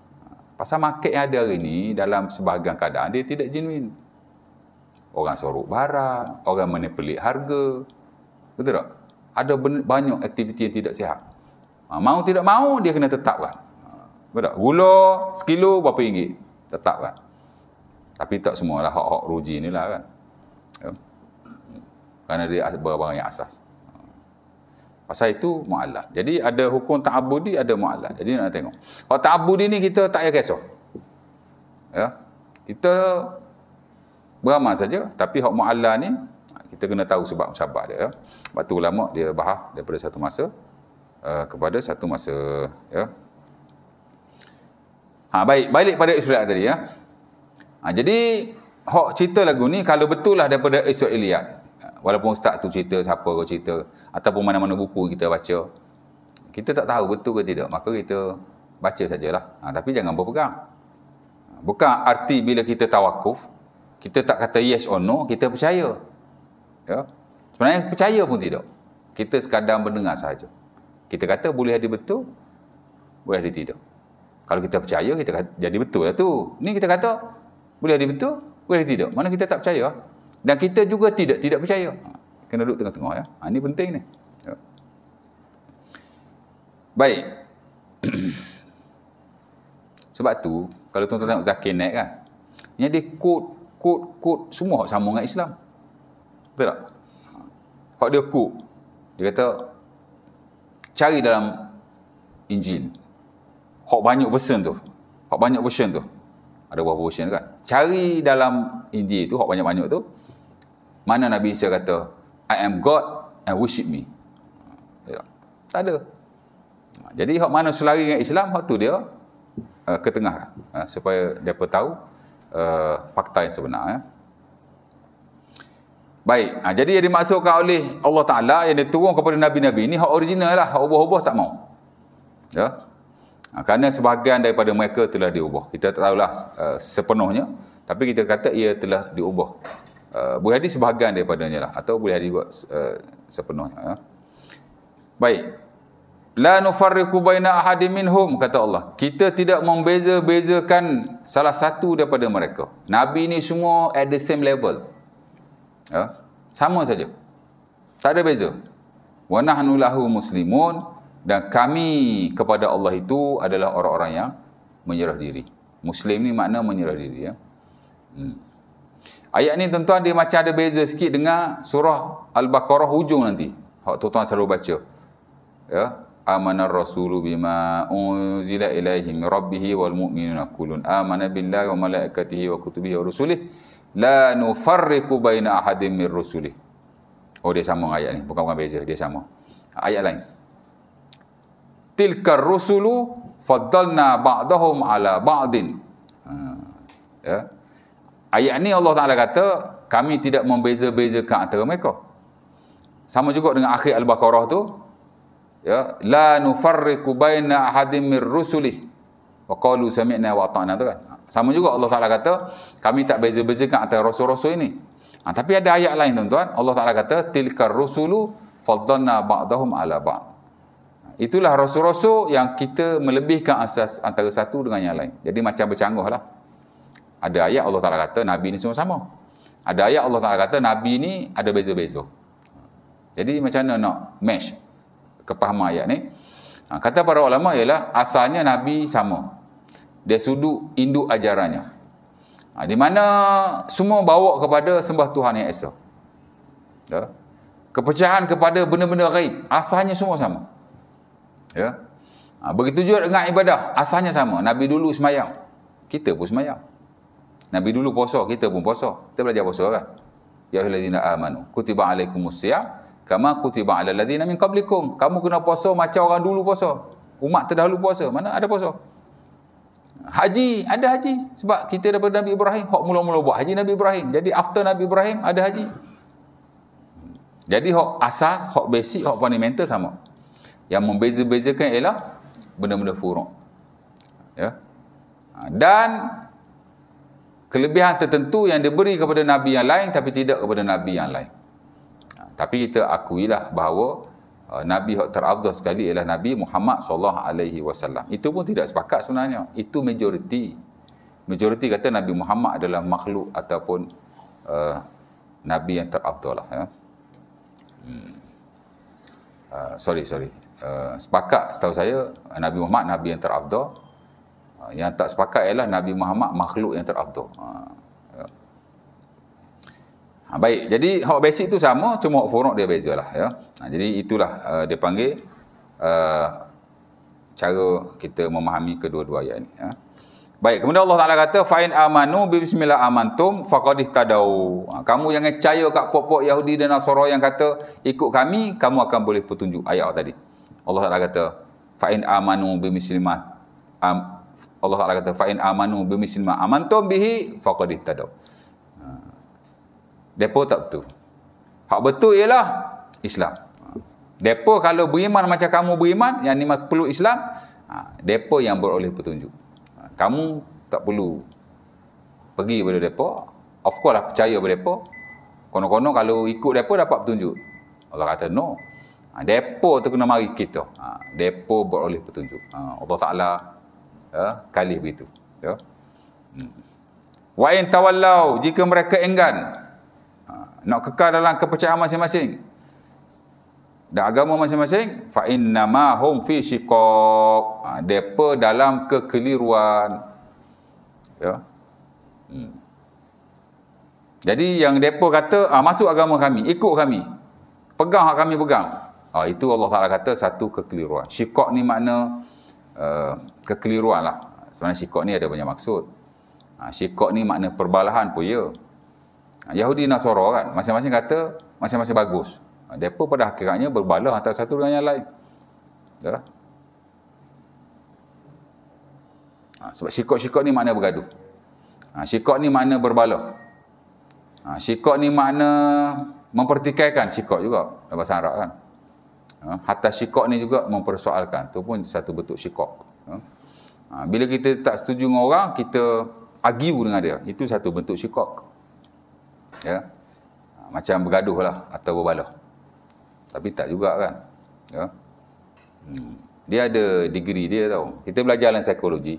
Pasal market yang ada hari ni dalam sebahagian keadaan dia tidak genuine. Orang sorok barang, orang manipulit harga. Betul tak? Ada banyak aktiviti yang tidak sihat. Mau tidak mau dia kena tetapkan. Betul tak? Gula sekilo berapa ringgit? Tetapkan. Tapi tak semualah hak-hak ruji ni lah kan. Ya. Kerana dia barang yang asas. Pasal itu mu'allal. Jadi ada hukum ta'abudi, ada mu'allal. Jadi nak tengok. Kalau ta'abudi ni kita tak payah kisah. Ya. Kita beramal saja. Tapi hak mu'allal ni kita kena tahu sebab musabah dia. Ya. Sebab tu ulama dia bahas daripada satu masa kepada satu masa. Ya. Baik. Balik pada Israel tadi ya. Jadi hak cerita lagu ni kalau betul lah daripada Israiliyat. Walaupun ustaz tu cerita, siapa kau cerita, ataupun mana-mana buku kita baca, kita tak tahu betul ke tidak, maka kita baca sajalah. Tapi jangan berpegang. Bukan arti bila kita tawakuf, kita tak kata yes or no, kita percaya. Ya? Sebenarnya percaya pun tidak. Kita sekadar mendengar sahaja. Kita kata boleh ada betul, boleh ada tidak. Kalau kita percaya, kita kata, jadi betul lah tu. Ni kita kata boleh ada betul, boleh ada tidak. Mana kita tak percaya. Dan kita juga tidak percaya. Kena duduk tengah-tengah ya. Ini penting ni. Ya. Baik. Sebab tu, kalau tuan-tuan tengok Zakir Naik kan, yang dia quote semua hak sama dengan Islam. Betul tak? Hak dia quote. Dia kata, cari dalam Injil. Hak banyak version tu. Hak banyak version tu. Ada beberapa version kan. Cari dalam Injil tu, hak banyak-banyak tu, mana Nabi Isa kata, I am God and worship me. Tak ada. Jadi hak mana selari dengan Islam, hak tu dia ke tengah. Supaya mereka tahu fakta yang sebenar. Baik. Jadi yang dimaksudkan oleh Allah Ta'ala yang diturun kepada Nabi-Nabi ni, hak original lah. Hak ubah-ubah tak mau. Ya. Kerana sebahagian daripada mereka telah diubah. Kita tak tahulah sepenuhnya, tapi kita kata ia telah diubah. Boleh jadi sebahagian daripadanya lah, atau boleh jadi juga sepenuhnya. Ya. Baik. La nufarriqu baina ahadin minhum, kata Allah. Kita tidak membeza-bezakan salah satu daripada mereka. Nabi ni semua at the same level. Ya. Sama saja. Tak ada beza. Wa nahnu lahu muslimun. Dan kami kepada Allah itu adalah orang-orang yang menyerah diri. Muslim ni makna menyerah diri. Ya. Ayat ni tuan-tuan dia macam ada beza sikit dengan surah Al-Baqarah hujung nanti. Hak tuan-tuan selalu baca. Ya. Amanar rasulu bima unzila ilaihi min rabbihi wal mu'minuna kullun amana billahi wa malaikatihi wa kutubihi wa rusulih la nufarriqu baina ahadin min rusulih. Oh dia sama ayat ni, bukan beza, dia sama. Ayat lain. Tilkar rusulu faddalna ba'dahum ala ba'din. Ya. Ayat ni Allah Ta'ala kata, kami tidak membeza-bezakan antara mereka. Sama juga dengan akhir Al-Baqarah tu. Ya, la nufarriqu baina ahadin mir rusulih wa qalu sami'na wa ata'na tu kan. Sama juga Allah Ta'ala kata, kami tak beza-bezakan antara rasul-rasul ini. Tapi ada ayat lain tuan-tuan, Allah Ta'ala kata, tilkar rusulu faddalna ba'dahum ala ba'd. Itulah rasul-rasul yang kita melebihkan asas antara satu dengan yang lain. Jadi macam bercanggah lah. Ada ayat Allah Ta'ala kata Nabi ni semua sama. Ada ayat Allah Ta'ala kata Nabi ni ada beza-beza. Jadi macam mana nak match kepahaman ayat ni? Kata para ulama ialah asalnya Nabi sama. Dia sudut induk ajarannya. Di mana semua bawa kepada sembah Tuhan yang Esa. Ya. Kepercayaan kepada benda-benda ghaib, asalnya semua sama. Ya. Begitu juga dengan ibadah, asalnya sama. Nabi dulu semayang, kita pun semayang. Nabi dulu puasa, kita pun puasa. Kita belajar puasa kan? Ya ayyuhallazina amanu, kutiba alaikumusiyam kama kutiba alal ladzina min qablikum. Kamu kena puasa macam orang dulu puasa. Umat terdahulu puasa, mana ada puasa. Haji, ada haji. Sebab kita daripada Nabi Ibrahim, hak mula-mula buat haji Nabi Ibrahim. Jadi after Nabi Ibrahim ada haji. Jadi hak asas, hak basic, hak fundamental sama. Yang membeza-bezakan ialah benda-benda furu'. Ya. Dan kelebihan tertentu yang diberi kepada Nabi yang lain tapi tidak kepada Nabi yang lain. Tapi kita akuilah bahawa Nabi yang terafdal sekali ialah Nabi Muhammad SAW. Itu pun tidak sepakat sebenarnya. Itu majoriti. Majoriti kata Nabi Muhammad adalah makhluk ataupun Nabi yang terafdal lah. Ya. Sorry. Sepakat setahu saya Nabi Muhammad Nabi yang terafdal. Yang tak sepakat ialah Nabi Muhammad makhluk yang terafdal. Baik, jadi hak basic tu sama, cuma hak furu' dia bezalah ya. Jadi itulah dia panggil cara kita memahami kedua-dua ayat ni ya. Baik, kemudian Allah Taala kata fa in amanu bi bismillah amantum faqad ihtadau. Kamu jangan percaya kat pokok Yahudi dan Nasara yang kata ikut kami, kamu akan boleh petunjuk ayat tadi. Allah Taala kata fa in amanu bi bismillah Allah Taala kata fa in amanu bi bismillah amantum bihi faqad ihtadau. Depa tak betul. Hak betul ialah Islam. Depa kalau beriman macam kamu beriman, yang ni perlu Islam, depa yang beroleh petunjuk. Kamu tak perlu pergi kepada depa. Of course lah percaya kepada depa. Konon-konon kalau ikut depa dapat petunjuk. Allah kata no. Depa tu kena mari kita. Depa beroleh petunjuk. Allah Taala kali begitu. Ya. Wa in tawallau, jika mereka enggan nak kekal dalam kepercayaan masing-masing dan agama masing-masing, fa innama hum fi shiqaq, depa dalam kekeliruan ya. Jadi yang depa kata masuk agama kami, ikut kami, pegang hak kami pegang, itu Allah Taala kata satu kekeliruan. Shiqaq ni makna kekeliruan lah. Sebenarnya shiqaq ni ada banyak maksud. Shiqaq ni makna perbalahan pun ya. Yahudi Nasara kan, masing-masing kata masing-masing bagus. Depa pada hakikatnya berbalah antara satu dengan yang lain. Ya. Sebab syikok-syikok ni makna bergaduh. Syikok ni makna berbalah. Syikok ni makna mempertikaikan, syikok juga dalam bahasa Arab kan. Hatta syikok ni juga mempersoalkan. Itu pun satu bentuk syikok. Bila kita tak setuju dengan orang, kita argue dengan dia. Itu satu bentuk syikok. Ya. Macam bergaduh lah atau berbalah. Tapi tak juga kan. Ya. Dia ada degree dia tau. Kita belajar dalam psikologi.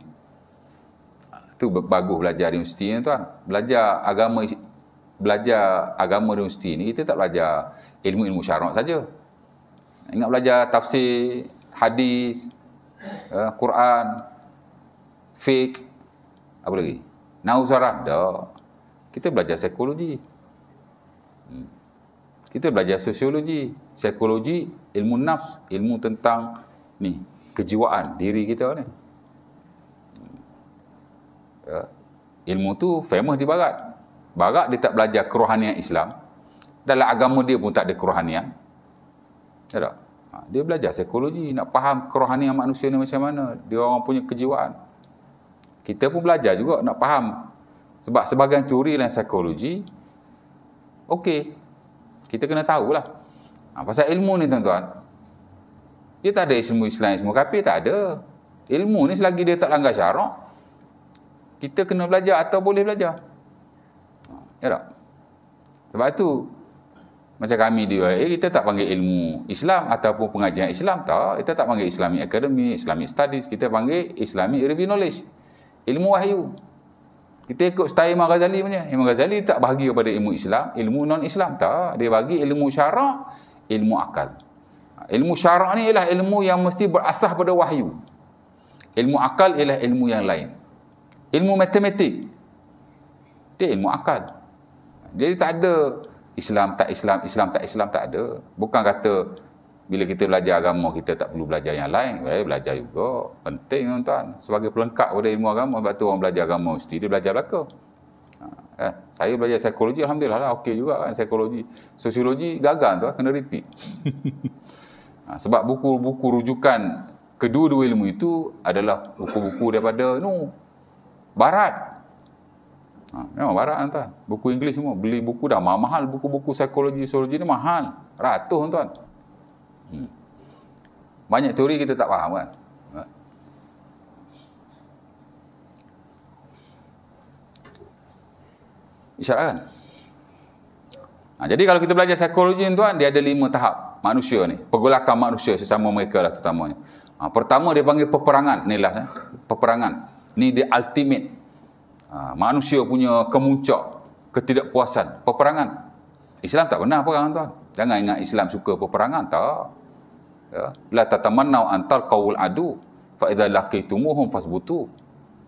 Tu bagus belajar di universiti ni tuan. Belajar agama di universiti ni, kita tak belajar ilmu-ilmu syarak saja. Ingat belajar tafsir, hadis, Quran, fiqh, apa lagi? Nahwu saraf dah. Kita belajar psikologi. Kita belajar sosiologi, psikologi, ilmu nafs, ilmu tentang ni kejiwaan diri kita ni. Ya. Ilmu tu famous di barat. Barat dia tak belajar kerohanian Islam. Dalam agama dia pun tak ada kerohanian. Ya tak? Dia belajar psikologi, nak faham kerohanian manusia ni macam mana, dia orang punya kejiwaan. Kita pun belajar juga nak faham. Sebab sebahagian teori dalam psikologi, okey, kita kena tahulah. Pasal ilmu ni tuan-tuan, dia tak ada ilmu Islam, ilmu kafir, tak ada. Ilmu ni selagi dia tak langgar syarak, kita kena belajar atau boleh belajar. Ya tak? Sebab tu, macam kami di UAE, kita tak panggil ilmu Islam ataupun pengajian Islam. Tak, kita tak panggil Islamic Academy, Islamic Studies. Kita panggil Islamic Review Knowledge. Ilmu wahyu. Kita ikut style Imam Ghazali punya. Imam Ghazali tak bahagi kepada ilmu Islam, ilmu non-Islam. Tak, dia bagi ilmu syarak, ilmu akal. Ilmu syarak ni ialah ilmu yang mesti berasas pada wahyu. Ilmu akal ialah ilmu yang lain. Ilmu matematik, dia ilmu akal. Jadi tak ada Islam tak Islam tak ada. Bukan kata bila kita belajar agama kita tak perlu belajar yang lain. Belajar juga. Penting tuan-tuan. Sebagai pelengkap pada ilmu agama. Sebab tu orang belajar agama mesti dia belajar belaka. Saya belajar psikologi, alhamdulillah lah. Okey juga kan psikologi. Sosiologi gagal tuan, kena repeat. Sebab buku-buku rujukan kedua-dua ilmu itu adalah buku-buku daripada Barat. Memang Barat tuan. Buku Inggeris semua. Beli buku dah mahal. Buku-buku psikologi, sosiologi ni mahal. Ratus tuan. Banyak teori kita tak faham kan. Isyarat kan. Jadi kalau kita belajar psikologi tuan, dia ada 5 tahap manusia ni. Pergolakan manusia sesama mereka lah terutamanya. Pertama dia panggil peperangan. Ni last. Peperangan. Ni dia ultimate. Manusia punya kemuncak ketidakpuasan. Peperangan. Islam tak pernah perang tuan. Jangan ingat Islam suka peperangan. Tak. La tatamannau antal qawul adu fa idza laqitumuhum fasbutu.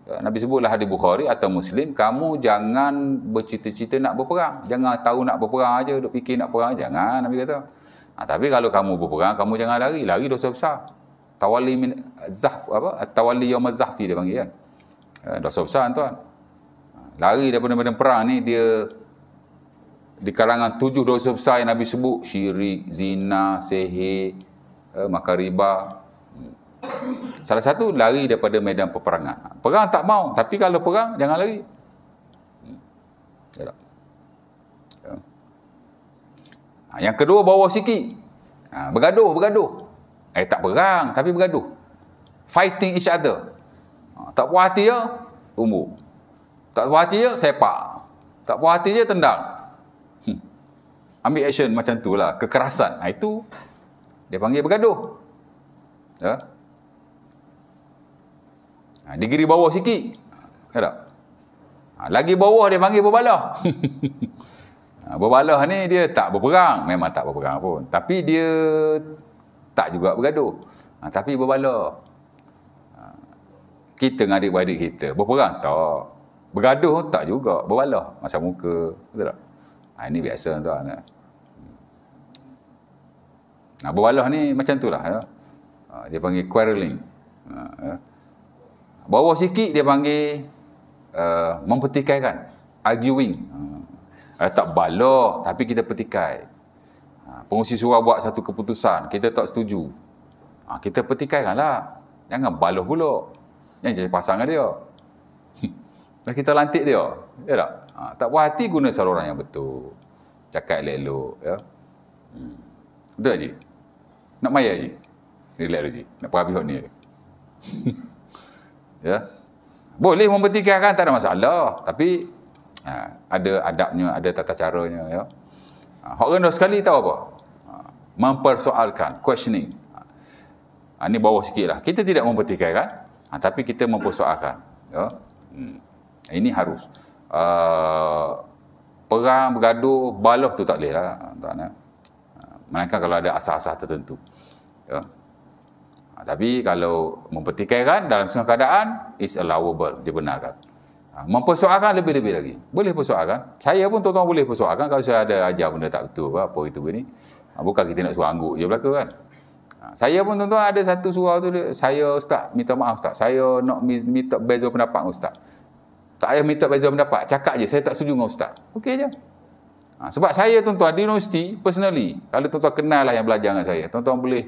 Nabi sebutlah hadis Bukhari atau Muslim, kamu jangan bercita-cita nak berperang. Jangan tahu nak berperang aja, duk fikir nak perang, jangan, Nabi kata. Tapi kalau kamu berperang, kamu jangan lari. Lari dosa besar. Tawalli min zahf tawalli yaum az-zahfi dia panggil kan. Dosa besar tuan. Lari daripada medan perang ni dia di kalangan 7 dosa besar yang Nabi sebut, syirik, zina, sihir, makan riba. Salah satu lari daripada medan peperangan. Perang tak mau, tapi kalau perang jangan lari. Yang kedua bawa sikit. Bergaduh. Tak perang tapi bergaduh. Fighting each other. Tak puas hati je umur. Tak puas hati je sepak. Tak puas hati je tendang. Ambil action macam tu lah. Kekerasan. Itu dia panggil bergaduh. Degree bawah sikit. Lagi bawah dia panggil berbalah. Berbalah ni dia tak berperang. Memang tak berperang pun. Tapi dia tak juga bergaduh. Tapi berbalah. Kita dengan adik-beradik kita berperang tak. Bergaduh tak juga. Berbalah. Masa muka. Betul tak? Ini biasa tuan. Berbalah ni macam tu lah. Dia panggil quarreling. Bawah sikit dia panggil mempertikaikan, arguing. Tak balah tapi kita pertikai. Pengurusi surau buat satu keputusan, kita tak setuju. Kita pertikaikanlah. Jangan balah pula. Jangan jadi pasangan dia. Dan kita lantik dia. Ya tak? Tak puas hati guna saluran yang betul. Cakap elok-elok. Ya? Betul Haji? Nak maya Haji? Relax Haji. Nak pergi hot ni. Ya. Boleh mempertikaikan, tak ada masalah, tapi ada adabnya, ada tata caranya ya. Hak rendah sekali tahu apa? Mempersoalkan, questioning. Ini bawah sikitlah. Kita tidak mempertikaikan, tapi kita mempersoalkan ya. Ini harus. Perang, bergaduh, balah tu tak boleh lah tuan. Melainkan kalau ada asas-asas tertentu. Ya. Tapi kalau mempertikaikan dalam semua keadaan is allowable, dibenarkan. Mempersoalkan lebih-lebih lagi. Boleh persoalkan. Saya pun tuan-tuan boleh persoalkan kalau saya ada ajar benda tak betul apa itu begini. Bukan kita nak suruh angguk je belaka kan. Saya pun tuan-tuan ada satu surau tu, saya ustaz minta maaf ustaz. Saya nak minta beza pendapat dengan ustaz. Tak payah minta beza pendapat, cakap je saya tak setuju dengan ustaz. Okey je. Sebab saya tuan-tuan di universiti personally, kalau tuan-tuan kenal lah yang belajar dengan saya, tuan-tuan boleh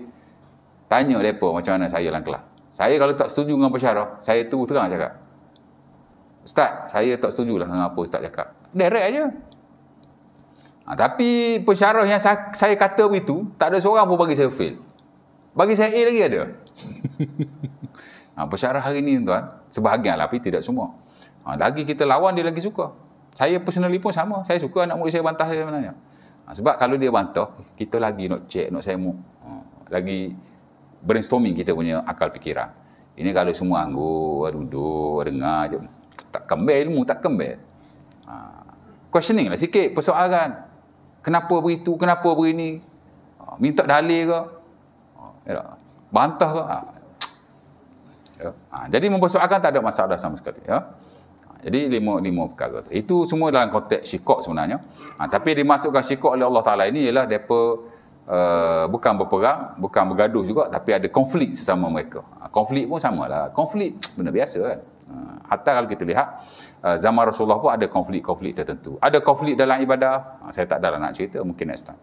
tanya mereka macam mana saya dalam kelas. Saya kalau tak setuju dengan pensyarah, saya terus terang cakap. Ustaz, saya tak setuju lah dengan apa ustaz cakap. Direct aja. Tapi pensyarah yang saya kata begitu, tak ada seorang pun bagi saya fail. Bagi saya A lagi ada. Pensyarah hari ni tuan, sebahagian lah, tapi tidak semua. Lagi kita lawan, dia lagi suka. Saya personally pun sama. Saya suka anak murid saya bantah saya sebenarnya. Sebab kalau dia bantah, kita lagi nak check, nak semu. Lagi brainstorming kita punya akal fikiran. Ini kalau semua anggur, duduk, dengar je. Tak kembali ilmu, tak kembali. Questioning lah sikit, persoalan. Kenapa begitu, kenapa begini? Minta dalil ke? Bantah ke? Jadi mempersoalkan tak ada masalah sama sekali. Ya? Jadi lima perkara tu. Itu semua dalam konteks syikok sebenarnya. Tapi dimasukkan syikok oleh Allah Ta'ala ini ialah mereka bukan berperang, bukan bergaduh juga, tapi ada konflik sesama mereka. Konflik pun sama lah. Konflik benda biasa kan. Hatta kalau kita lihat zaman Rasulullah pun ada konflik-konflik tertentu. Ada konflik dalam ibadah. Saya tak ada nak cerita, mungkin next time.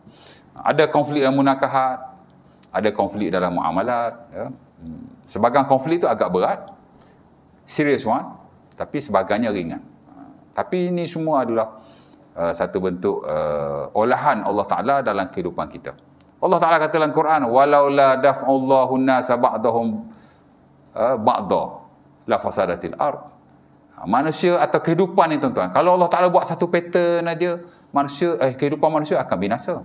Ada konflik dalam munakahat. Ada konflik dalam muamalat. Ya. Sebagian konflik itu agak berat. Serious one. Tapi sebagainya ringan. Tapi ini semua adalah satu bentuk olahan Allah Ta'ala dalam kehidupan kita. Allah Ta'ala kata dalam Quran, walaula daf'allahu an-nasa ba'dahum ba'da la fasadatil ard. Manusia atau kehidupan ni tuan-tuan, kalau Allah Ta'ala buat satu pattern aja, kehidupan manusia akan binasa.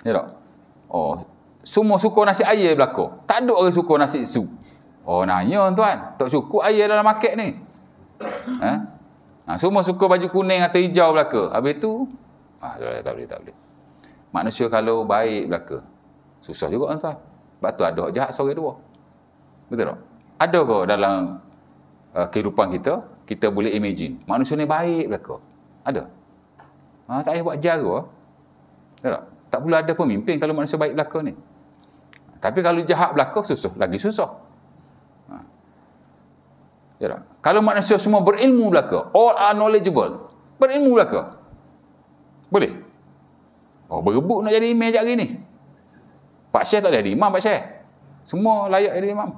Ya tak? Oh, semua suka nasi air berlaku. Tak ada orang suka nasi sup. Oh, nanya tuan, tak cukup air dalam market ni. Semua suka baju kuning atau hijau belaka. Habis tu tak boleh. Manusia kalau baik belaka, susah juga tuan. Sebab tu ada jahat seorang dua. Betul tak? Ada ke dalam kehidupan kita, kita boleh imagine manusia ni baik belaka? Ada. Tak payah buat jara. Betul tak? Tak perlu ada pemimpin kalau manusia baik belaka ni. Tapi kalau jahat belaka, lagi susah. Ya, kalau manusia semua berilmu belaka, all are knowledgeable, berilmu belaka, boleh? Oh, berebut nak jadi imam hari ni. Pak Syekh tak jadi imam, Pak Syekh. Semua layak jadi imam.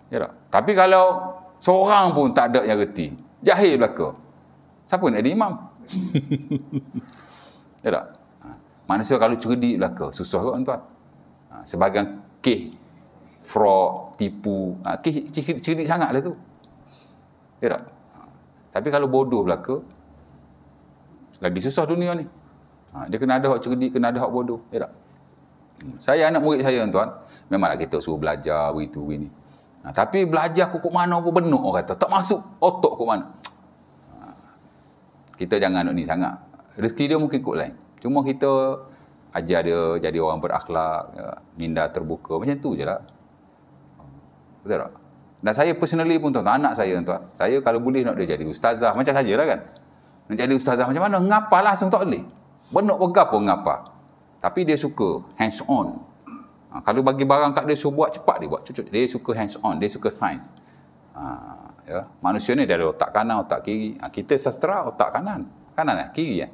Ya tak? Tapi kalau seorang pun tak ada yang reti, jahil belaka, siapa nak jadi imam? Ya tak? Manusia kalau cerdik belaka, susah kot tuan. Sebagian kes fraud, tipu, cerdik sangat lah tu. Ya tak? Tapi kalau bodoh belaka, lagi susah dunia ni. Dia kena ada hak cerdik, kena ada hak bodoh. Ya tak? Saya anak murid saya tuan, memanglah kita suruh belajar begitu begini. Tapi belajar kok mana pun benar orang kata, tak masuk otak kok mana. Kita jangan ni sangat. Rezeki dia mungkin kok lain. Cuma kita ajar dia jadi orang berakhlak, ya, minda terbuka, macam tu je lah. Betul tak? Dan saya personally pun tuan, anak saya tuan, saya kalau boleh nak dia jadi ustazah, macam sajalah kan. Nak jadi ustazah macam mana? Ngapa langsung tak boleh. Benak pegang pun ngapa. Tapi dia suka hands on. Kalau bagi barang kat dia suruh buat, cepat dia buat. Dia suka hands on, dia suka sains. Ya. Manusia ni dia ada otak kanan, otak kiri. Kita sastra otak kanan. Kanan kiri.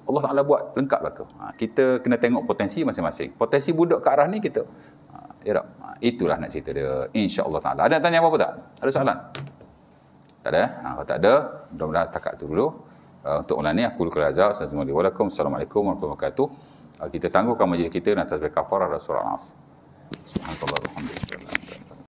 Allah Ta'ala buat lengkap lah tu. Kita kena tengok potensi masing-masing. Potensi budak ke arah ni kita. Ya tak? Itulah nak cerita dia. InsyaAllah Ta'ala. Ada nak tanya apa-apa tak? Ada soalan? Tak ada? Kalau tak ada, mudah-mudahan setakat tu dulu. Untuk malam ni, aku Luqul Azhar. Assalamualaikum warahmatullahi wabarakatuh. Kita tangguhkan majlis kita atas kafarah Rasulullah. Subhanallah. Alhamdulillah.